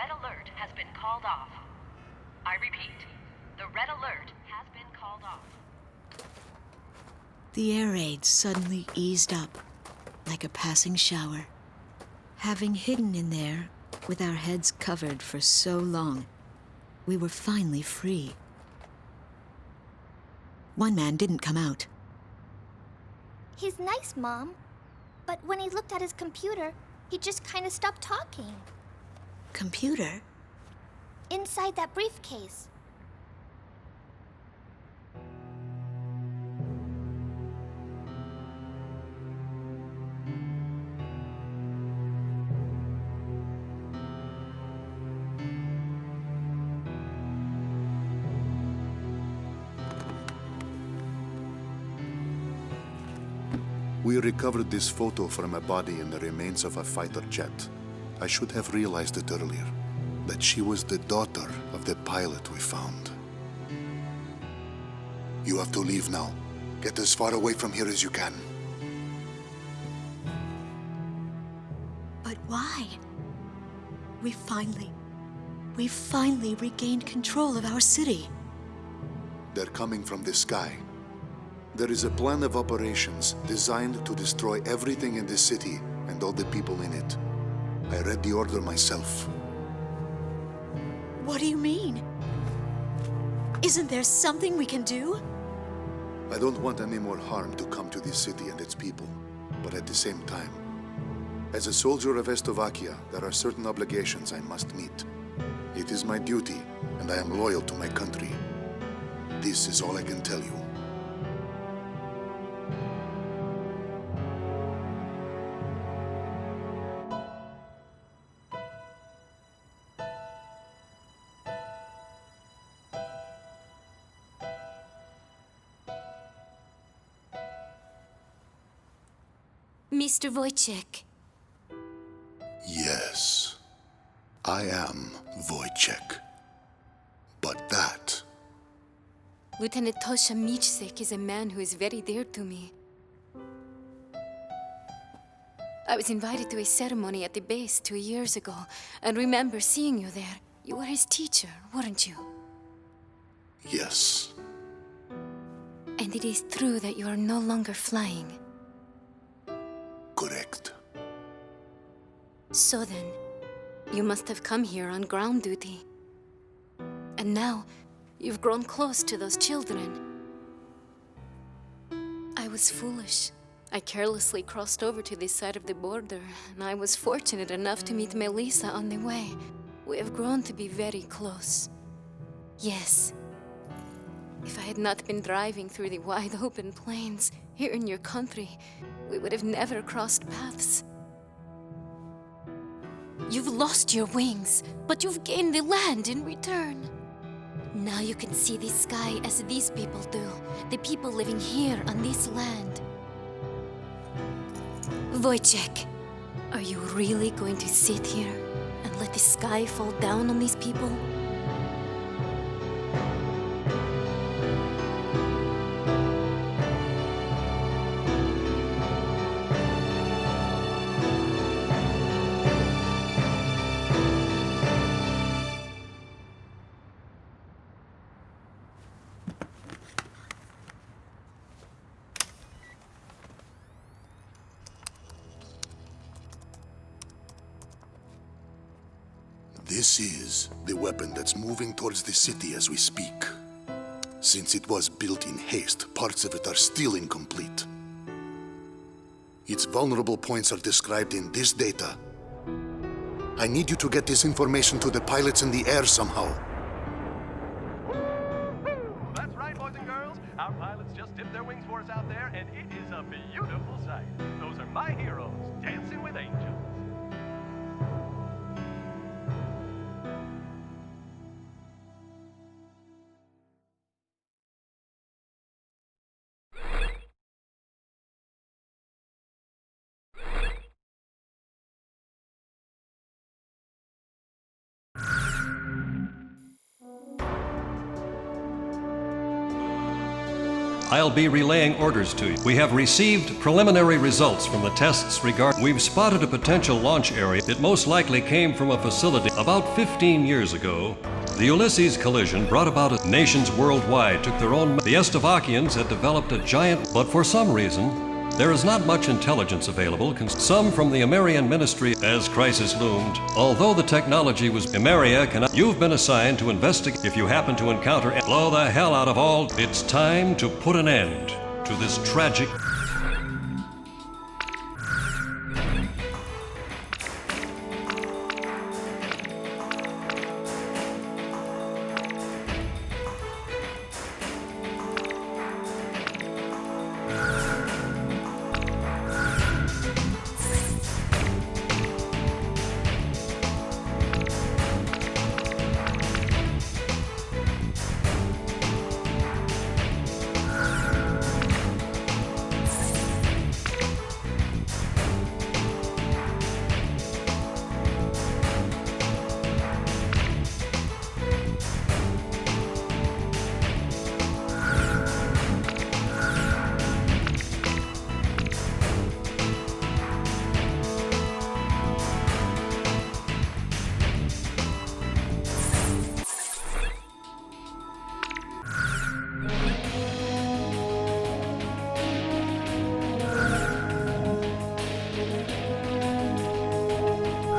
red alert has been called off. I repeat, the red alert has been called off. The air raid suddenly eased up, like a passing shower. Having hidden in there, with our heads covered for so long, we were finally free. One man didn't come out. He's nice, Mom. But when he looked at his computer, he just kind of stopped talking. Computer? Inside that briefcase. We recovered this photo from a body in the remains of a fighter jet. I should have realized it earlier, that she was the daughter of the pilot we found. You have to leave now. Get as far away from here as you can. But why? We finally regained control of our city. They're coming from the sky. There is a plan of operations designed to destroy everything in this city and all the people in it. I read the order myself. What do you mean? Isn't there something we can do? I don't want any more harm to come to this city and its people, but at the same time, as a soldier of Estovakia, there are certain obligations I must meet. It is my duty, and I am loyal to my country. This is all I can tell you. Mr. Wojciech. Yes, I am Wojciech. But that... Lieutenant Tosha Michsek is a man who is very dear to me. I was invited to a ceremony at the base 2 years ago, and remember seeing you there. You were his teacher, weren't you? Yes. And it is true that you are no longer flying. Correct. So then, you must have come here on ground duty. And now, you've grown close to those children. I was foolish. I carelessly crossed over to this side of the border, and I was fortunate enough to meet Melissa on the way. We have grown to be very close. Yes. If I had not been driving through the wide open plains here in your country, we would have never crossed paths. You've lost your wings, but you've gained the land in return. Now you can see the sky as these people do, the people living here on this land. Wojciech, are you really going to sit here and let the sky fall down on these people? This is the weapon that's moving towards the city as we speak. Since it was built in haste, parts of it are still incomplete. Its vulnerable points are described in this data. I need you to get this information to the pilots in the air somehow. That's right, boys and girls. Our pilots just dipped their wings for us out there, and it is a beautiful sight. Those are my heroes, dancing with angels. I'll be relaying orders to you. We have received preliminary results from the tests We've spotted a potential launch area. It most likely came from a facility about 15 years ago. The Ulysses collision brought about nations worldwide took their own. The Estevakians had developed a giant, but for some reason, there is not much intelligence available. Some from the Amerian ministry as crisis loomed. Although the technology was Ameria cannot. You've been assigned to investigate. If you happen to encounter, blow the hell out of all. It's time to put an end to this tragic.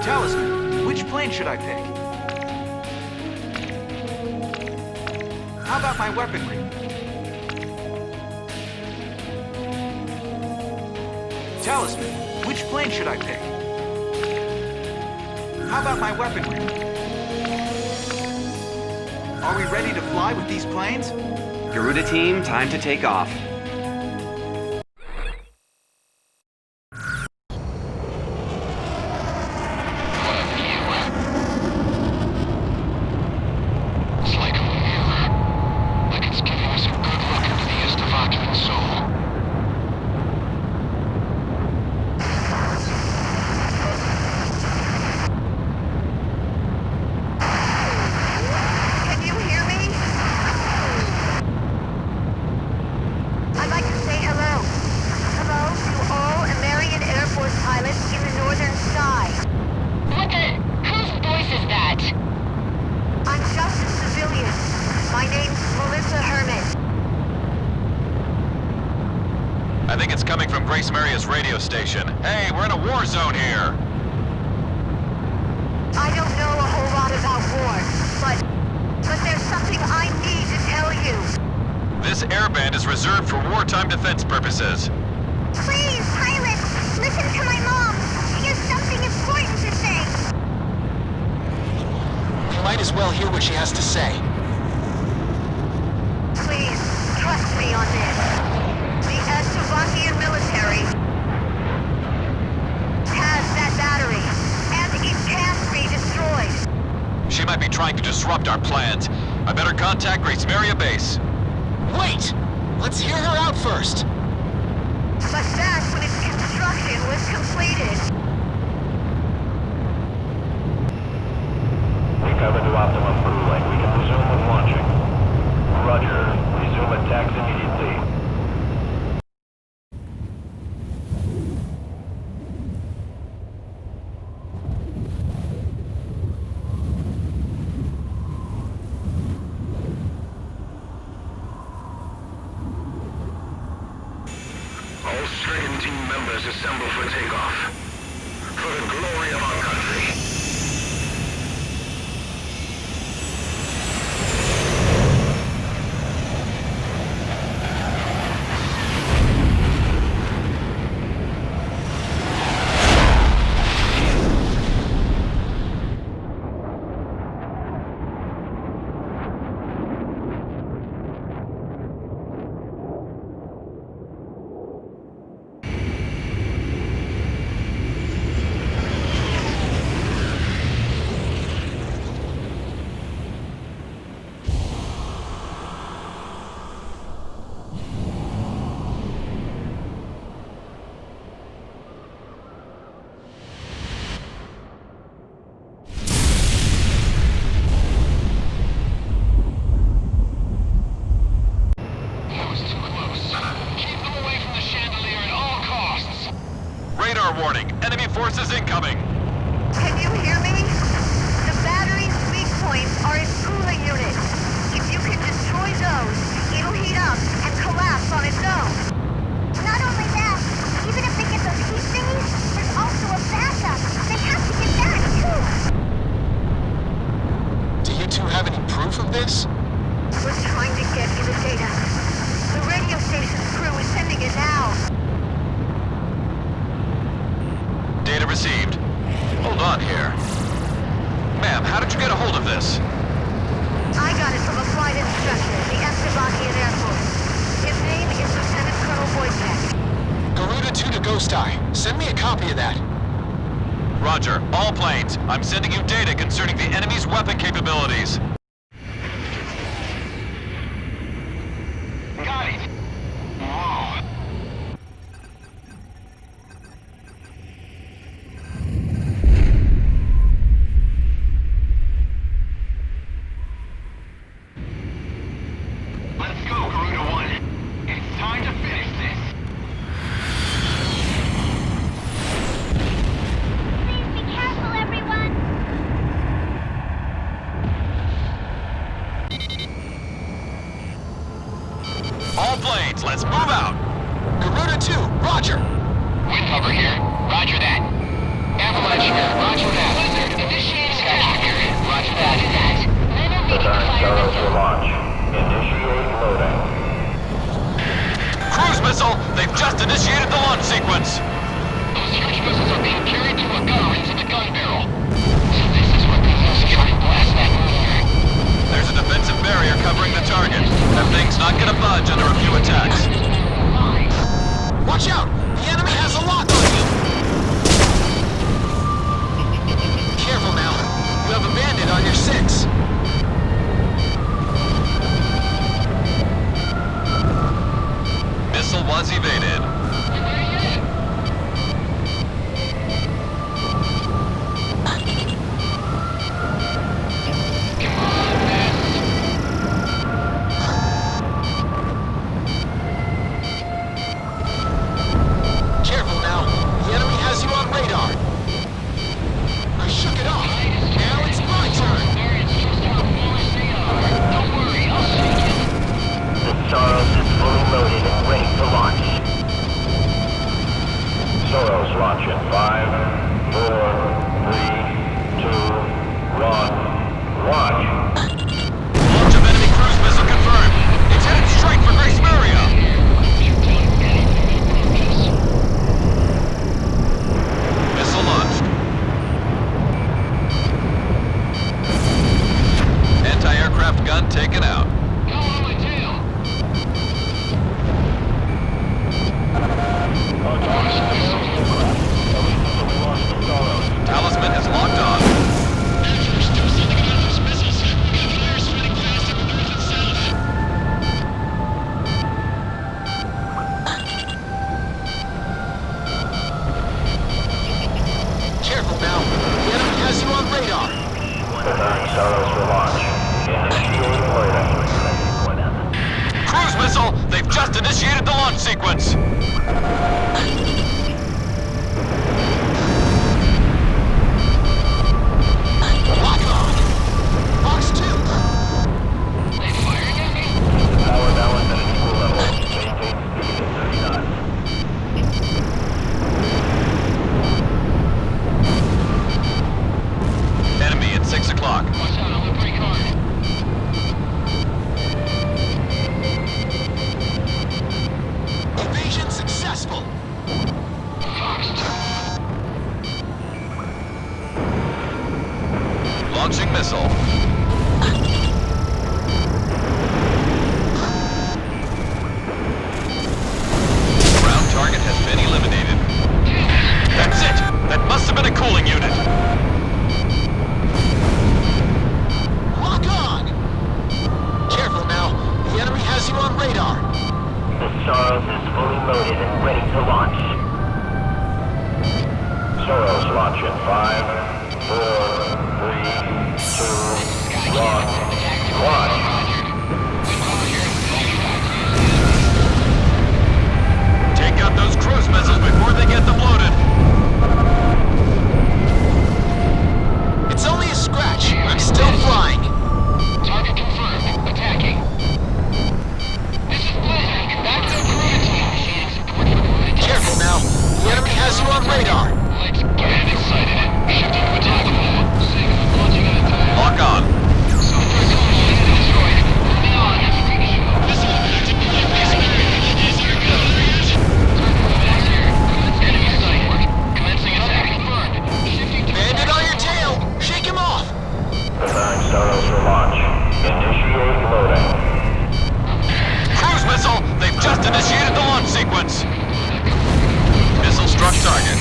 Talisman, which plane should I pick? How about my weaponry? Talisman, which plane should I pick? How about my weaponry? Are we ready to fly with these planes? Garuda team, time to take off. I think it's coming from Grace Maria's radio station. Hey, we're in a war zone here. I don't know a whole lot about war, but there's something I need to tell you. This airband is reserved for wartime defense purposes. Please, pilot, listen to my mom. She has something important to say. You might as well hear what she has to say. Please, trust me on this. The Estevakian military has that battery, and it can't be destroyed. She might be trying to disrupt our plans. I better contact Grace Maria Base. Wait! Let's hear her out first. But that's when its construction was completed. Recover to optimum crew length. We can resume with launching. Roger. Resume attacks immediately. All stricken team members assemble for takeoff. For the glory of our country. warning. Enemy forces incoming. Can you hear me? The battery's weak points are its cooling units. If you can destroy those, it'll heat up and collapse on its own. Not only that, even if they get those heat thingies, there's also a backup. They have to get that, too. Do you two have any proof of this? We're trying to get you the data. The radio station's crew is sending it now. Data received. Hold on here. Ma'am, how did you get a hold of this? I got it from a flight instructor at the Estebakian Airport. His name is Lieutenant Colonel Wojtek. Garuda 2 to Ghost Eye. Send me a copy of that. Roger. All planes. I'm sending you data concerning the enemy's weapon capabilities. Got it. Whoa. Let's go, Garuda 1. It's time to finish this. Please be careful, everyone. All planes, let's move out. Garuda 2, roger. Wind cover here. Roger that. Avalanche here. Roger that. Blizzard, initiate scatter here. Roger that. For launch. Initiate loading. Cruise missile, they've just initiated the launch sequence. Those huge missiles are being carried to a gunner into the gun barrel. So this is what they use to try and blast that motor. There's a defensive barrier covering the target. That thing's not gonna budge under a few attacks. Watch out! The enemy has a lock on you! Careful now. You have a bandit on your 6. Missile was evaded. Careful now. The enemy has you on radar. I shook it off. Now it's my turn. Don't worry, I'll shake it. The Soros is fully loaded and ready to launch. Soros launch in 5, 4, 3, 2, 1, launch. Launch of enemy cruise missile confirmed. It's headed straight for Grace Maria. Missile launched. Anti-aircraft gun taken out. Go on my tail. Talisman is locked on. We're still sending out those missiles. We got flares spreading fast up north and south. Careful now. The enemy has you on radar. Preparing Soros for launch. Initiate loading. Cruise missile, they've just initiated the launch sequence. Lock on. Box 2. They firing at me? Power balance at an equal level. Maintain speed at 30 knots. Enemy at 6 o'clock. Watch out, I'll break hard. Evasion successful. Fox 2. Launching missile. Ground target has been eliminated. That's it! That must have been a cooling unit. Lock on. Careful now. The enemy has you on radar. The Soros is fully loaded and ready to launch. Soros launch in 5, 4, 3, 2, 1, launch. Take out those cruise missiles before they get them loaded. you on radar. Let's get excited. Shifting to attack mode. Launching an attack. Lock on. Destroyed. Moving on. Enemy sight. Commencing attack confirmed. Shifting to Bandit on your tail. Shake him off. Preparing Soros for launch. Initiate loading. Cruise missile! They've just initiated the launch sequence. Missile struck target.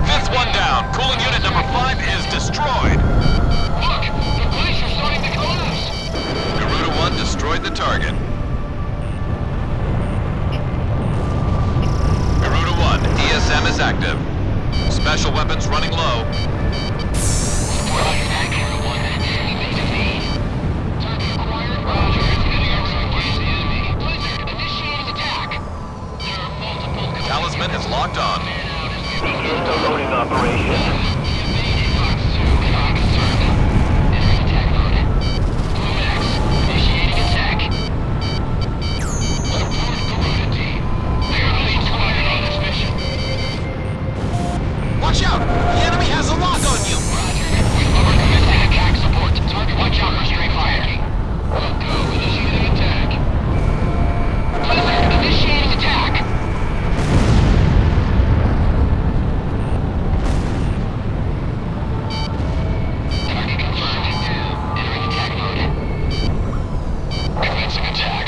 Fifth one down. Cooling unit number 5 is destroyed. Look! The glacier starting to collapse! Garuda 1 destroyed the target. Garuda 1, ESM is active. Special weapons running low. Talisman is locked on. Begin the loading operation. Watch out! The enemy has a lock on you! Attack support. Target, watch out for stray fire. Go, initiating attack. Blizzard, initiating attack. Target confirmed. Entering attack mode. Commencing attack.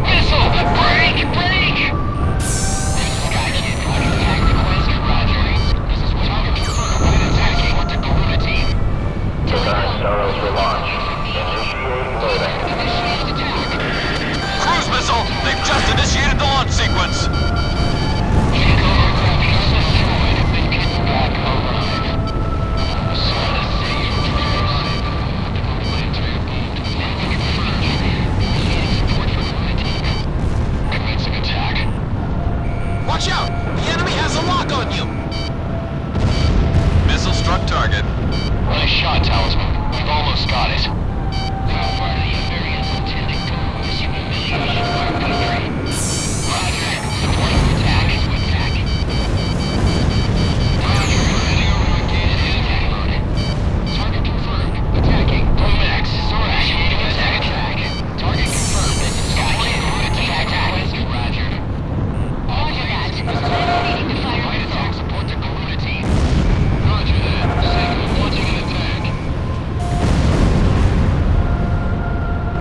Missile! Break! Break! Sky Kid, target attack request. Roger. This is what target confirmed. When attacking, what the Garuda team. Preparing Soros for launch. Initiate loading. Initiating attack. Cruise missile! They've just initiated the launch sequence. Vehicle aircraft is destroyed. Beacon back alive. Solid save. Alive. Planetary boat. Landing confirmed. Initiating support for Garuda team. Commencing attack. Watch out! The enemy has a lock on you! Missile struck target. Nice shot, Talisman. We've almost got it. How far do the Iberians intending to this humiliation of our country? Roger. Supporting attack. Attack. Roger. Heading over to engage in attack mode. Target confirmed. Attacking. Max. Initiating attack. Target confirmed. Sky Kid. Attack request. Roger. Roger that. Needing to fire Light attack support to Garuda team. Roger that. Signal launching an attack.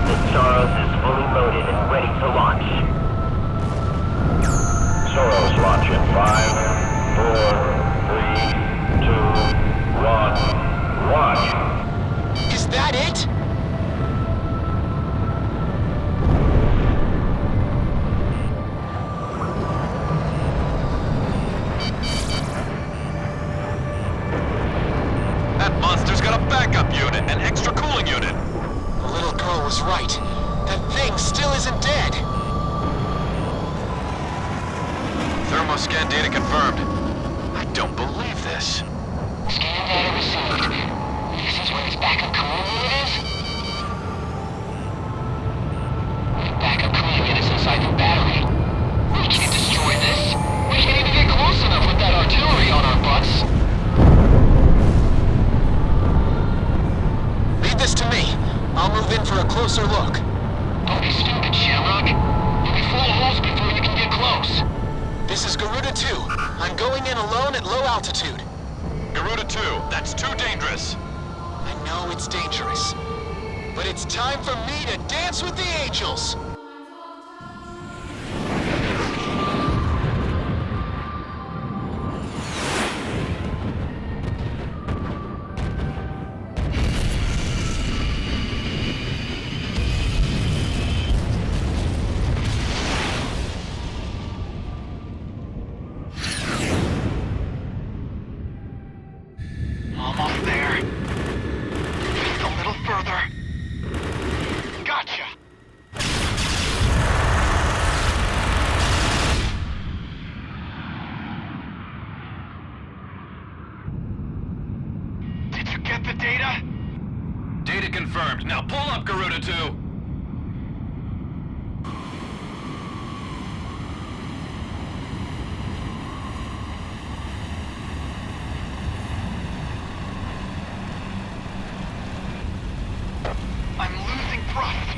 The Soros is fully loaded and ready to launch. Soros launch in 5, 4, 3, 2, 1, launch. Is that it? That monster's got a backup unit, an extra cooling unit. The little girl was right. That thing still isn't dead. Thermoscan data confirmed. I don't believe this. Scan data received. This is where its backup cooling unit is? Backup cooling unit's inside the battery. We can't destroy this. We can't even get close enough with that artillery on our butts. Leave this to me. I'll move in for a closer look. Don't be stupid, Shamrock. You'll be full of holes before you can get close. This is Garuda 2. I'm going in alone at low altitude. Garuda 2, that's too dangerous. I know it's dangerous. But it's time for me to dance with the angels. Almost there. Just a little further. confirmed. Now pull up, Garuda 2. I'm losing thrust.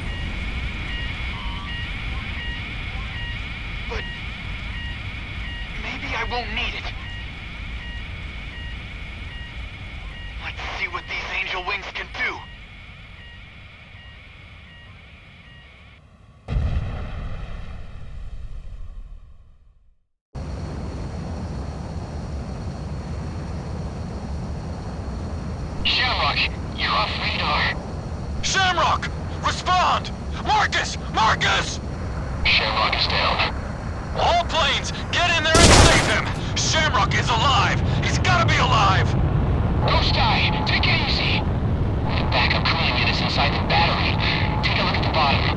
But maybe I won't need it. Let's see what these angel wings can do. Shamrock, you're off radar. Shamrock! Respond! Marcus! Marcus! Shamrock is down. All planes, get in there and save him! Shamrock is alive! He's gotta be alive! Ghost Eye, take it easy. The backup cooling unit's inside the battery. Take a look at the bottom.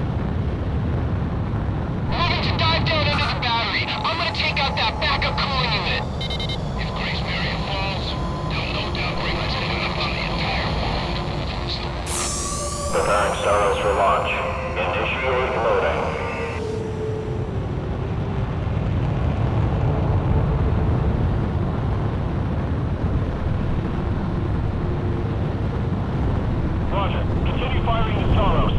Moving to dive down under the battery. I'm gonna take out that backup cooling unit. If Grace Marion falls, they'll no doubt bring us clean up on the entire world. Preparing Staros for launch. Initiate loading. Roger. Continue firing the Staros.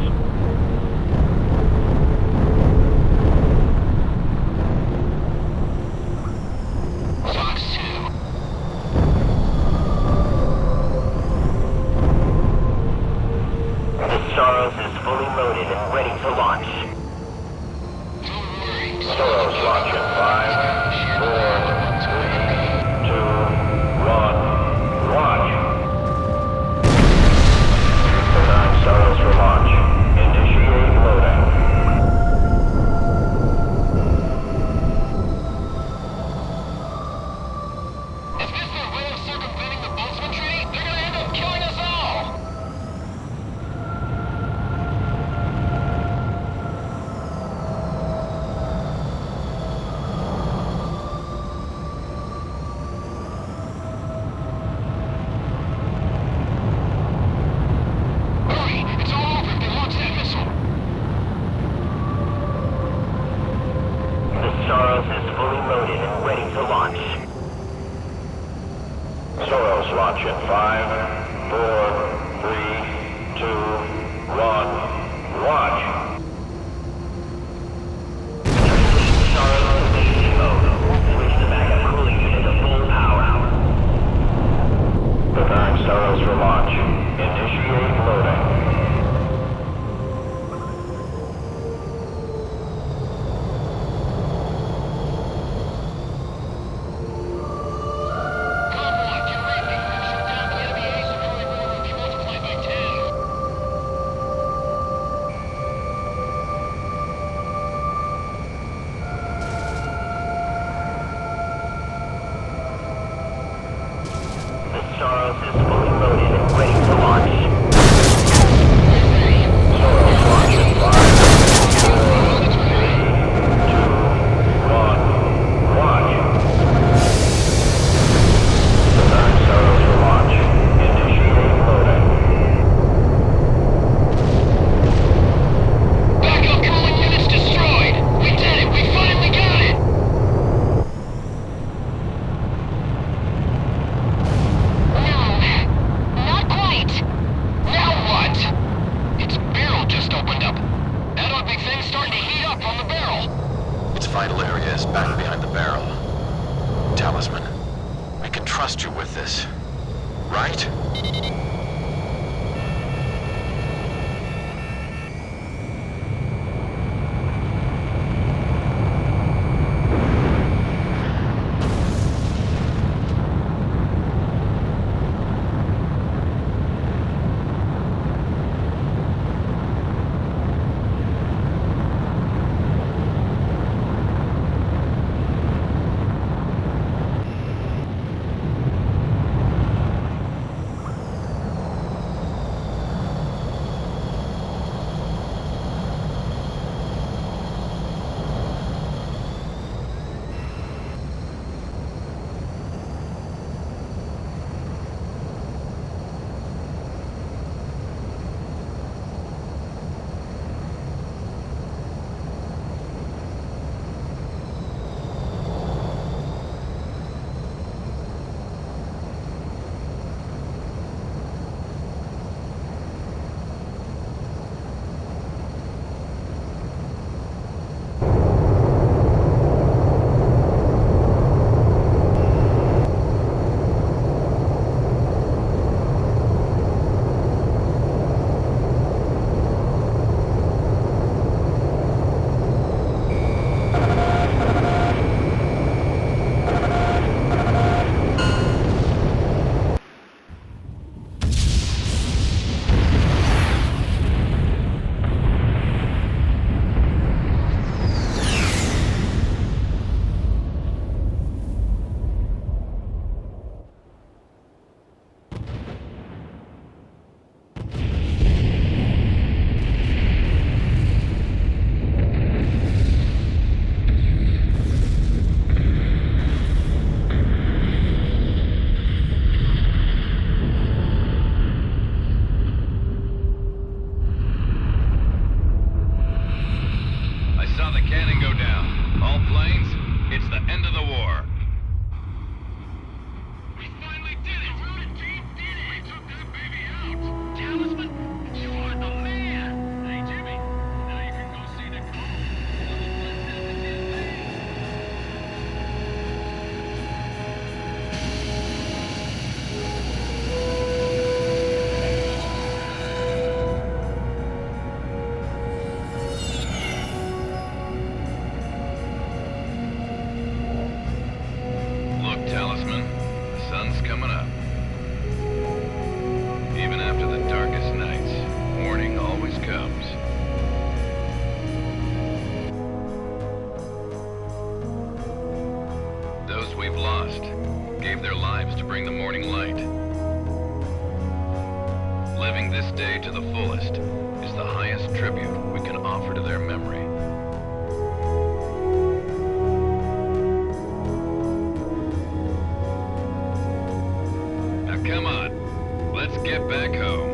Fox 2. The Staros is fully loaded and ready to launch. Don't worry. Staros launch in 5, 4, 3, 2, 1, launch. Preparing Staros for launch. Initiate loading. If this is their way of circumventing the Boltzmann Treaty, they're gonna end up killing us all! Hurry! It's all over if they launch that missile! The Staros is fully loaded and ready to launch. Staros launch in 5, 4, 3, 2, 1, launch. Staros in safety mode. Switch the backup cooling unit to full power. Preparing Staros for launch. Initiate loading. Come on, get ready! Shoot down the enemy ace and hurry over and be multiplied by 10. The Staros is fully loaded and ready to launch. Staros launch in 5, 4, 3, 2, 1, launch. Preparing Staros for launch. Initiate loading. Backup cooling units destroyed! We did it! We finally got it! No, not quite. Now what? Its barrel just opened up. That ugly thing's starting to heat up on the barrel. Its vital area is back behind the barrel. Talisman, I can trust you with this, right? to bring the morning light. Living this day to the fullest is the highest tribute we can offer to their memory. Now come on, let's get back home.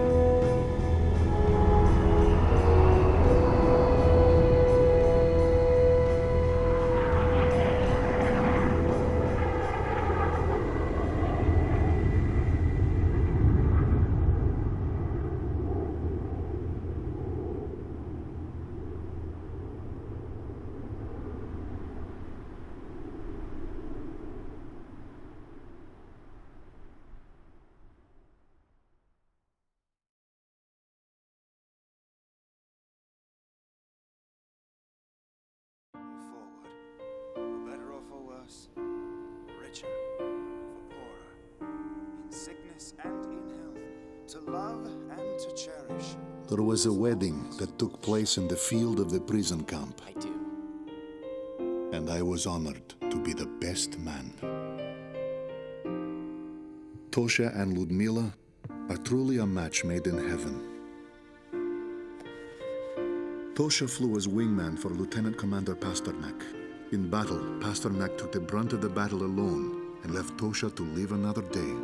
Richer, for poorer, in sickness and in health, to love and to cherish. There was a wedding that took place in the field of the prison camp. I do. And I was honored to be the best man. Tosha and Ludmila are truly a match made in heaven. Tosha flew as wingman for Lieutenant Commander Pasternak. In battle, Pasternak took the brunt of the battle alone and left Tosha to live another day.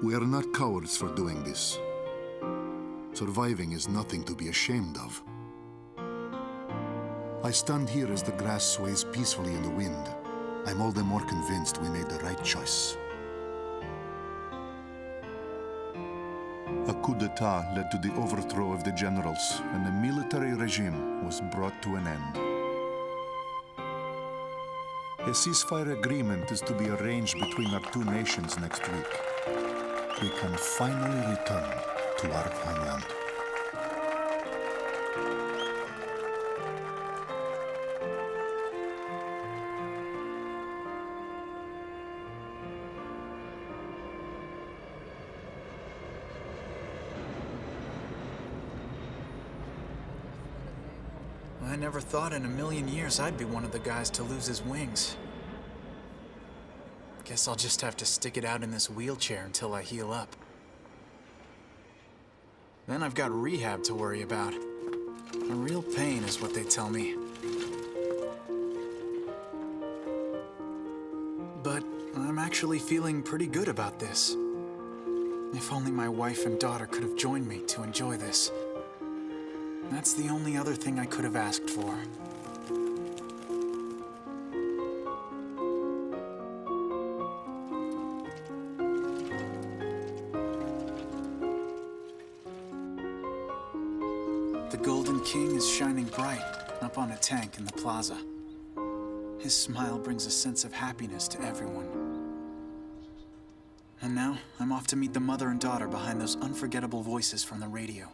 We are not cowards for doing this. Surviving is nothing to be ashamed of. I stand here as the grass sways peacefully in the wind. I'm all the more convinced we made the right choice. A coup d'etat led to the overthrow of the generals, and the military regime was brought to an end. A ceasefire agreement is to be arranged between our two nations next week. We can finally return to our homeland. I never thought in a million years I'd be one of the guys to lose his wings. Guess I'll just have to stick it out in this wheelchair until I heal up. Then I've got rehab to worry about. A real pain is what they tell me. But I'm actually feeling pretty good about this. If only my wife and daughter could have joined me to enjoy this. That's the only other thing I could have asked for. The Golden King is shining bright up on a tank in the plaza. His smile brings a sense of happiness to everyone. And now, I'm off to meet the mother and daughter behind those unforgettable voices from the radio.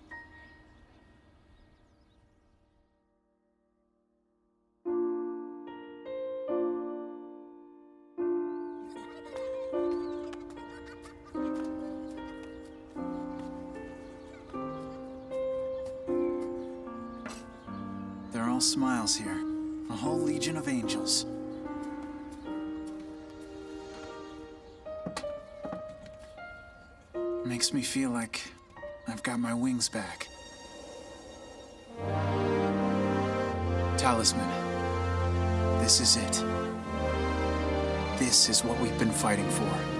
They're all smiles here. A whole legion of angels. Makes me feel like I've got my wings back. Talisman. This is it. This is what we've been fighting for.